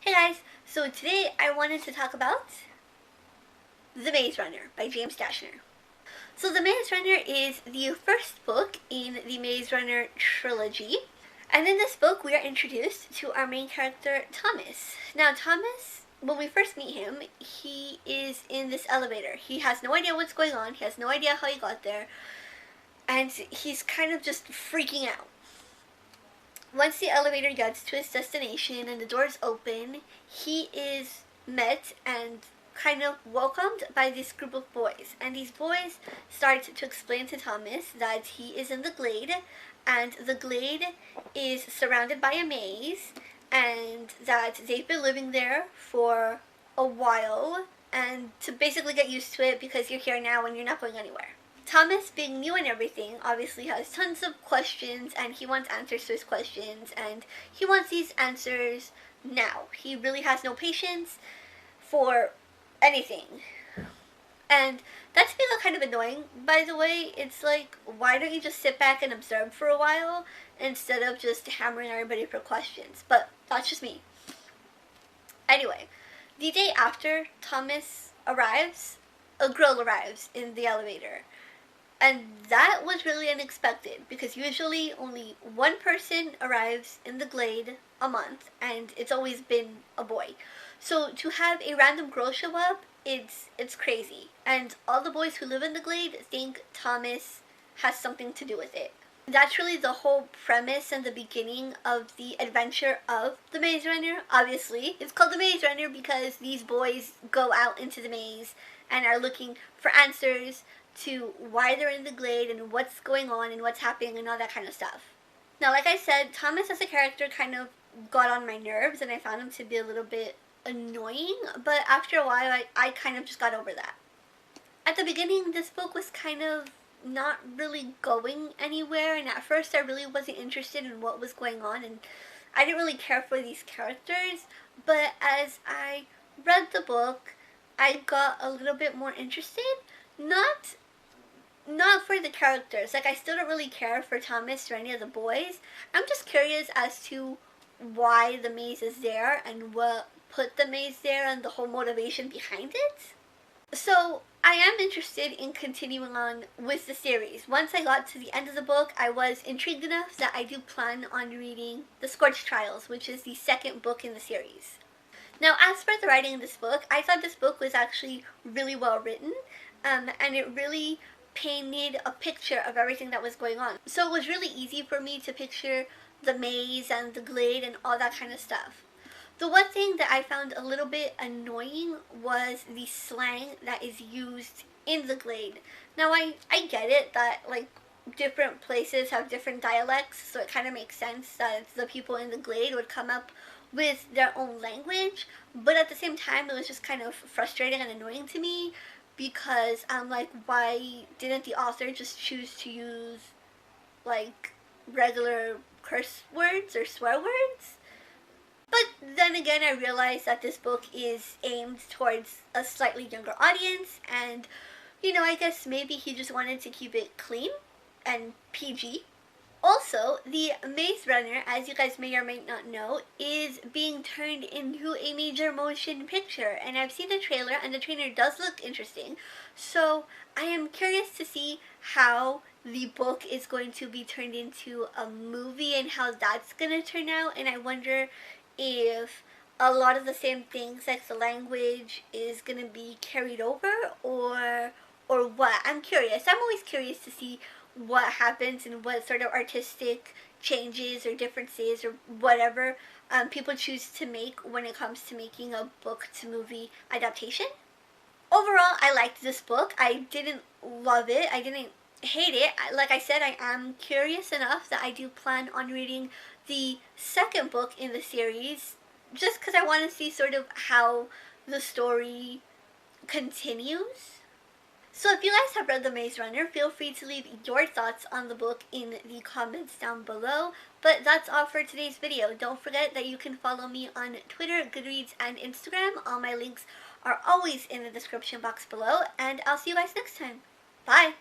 Hey guys, so today I wanted to talk about The Maze Runner by James Dashner. So The Maze Runner is the first book in the Maze Runner trilogy. And in this book we are introduced to our main character, Thomas. Now Thomas, when we first meet him, he is in this elevator. He has no idea what's going on, he has no idea how he got there, and he's kind of just freaking out. Once the elevator gets to his destination and the doors open, he is met and kind of welcomed by this group of boys. And these boys start to explain to Thomas that he is in the Glade, and the Glade is surrounded by a maze, and that they've been living there for a while, and to basically get used to it because you're here now and you're not going anywhere. Thomas, being new and everything, obviously has tons of questions, and he wants answers to his questions, and he wants these answers now. He really has no patience for anything. And that's become kind of annoying, by the way. It's like, why don't you just sit back and observe for a while instead of just hammering everybody for questions? But that's just me. Anyway, the day after Thomas arrives, a girl arrives in the elevator. And that was really unexpected because usually only one person arrives in the Glade a month, and it's always been a boy. So to have a random girl show up, it's crazy. And all the boys who live in the Glade think Thomas has something to do with it. That's really the whole premise and the beginning of the adventure of the Maze Runner. Obviously, it's called the Maze Runner because these boys go out into the maze and are looking for answers to why they're in the Glade and what's going on and what's happening and all that kind of stuff. Now, like I said, Thomas as a character kind of got on my nerves and I found him to be a little bit annoying, but after a while I kind of just got over that. At the beginning, this book was kind of not really going anywhere, and at first I really wasn't interested in what was going on, and I didn't really care for these characters, but as I read the book, I got a little bit more interested. Not for the characters. Like, I still don't really care for Thomas or any of the boys. I'm just curious as to why the maze is there and what put the maze there and the whole motivation behind it. So I am interested in continuing on with the series. Once I got to the end of the book, I was intrigued enough that I do plan on reading The Scorch Trials, which is the second book in the series. Now, as for the writing in this book, I thought this book was actually really well written, and it really painted a picture of everything that was going on. So it was really easy for me to picture the maze and the Glade and all that kind of stuff. The one thing that I found a little bit annoying was the slang that is used in the Glade. Now, I get it that, like, different places have different dialects, so it kind of makes sense that the people in the Glade would come up with their own language, but at the same time it was just kind of frustrating and annoying to me because I'm like, why didn't the author just choose to use, like, regular curse words or swear words? But then again, I realized that this book is aimed towards a slightly younger audience, and, you know, I guess maybe he just wanted to keep it clean and PG. Also, the Maze Runner, as you guys may or may not know, is being turned into a major motion picture, and I've seen the trailer, and the trailer does look interesting, so I am curious to see how the book is going to be turned into a movie and how that's going to turn out, and I wonder if a lot of the same things, like the language, is going to be carried over, or what. I'm curious. I'm always curious to see what happens and what sort of artistic changes or differences or whatever people choose to make when it comes to making a book to movie adaptation. Overall, I liked this book. I didn't love it. I didn't hate it. Like I said, I am curious enough that I do plan on reading the second book in the series just because I want to see sort of how the story continues. So if you guys have read The Maze Runner, feel free to leave your thoughts on the book in the comments down below. But that's all for today's video. Don't forget that you can follow me on Twitter, Goodreads, and Instagram. All my links are always in the description box below, and I'll see you guys next time. Bye!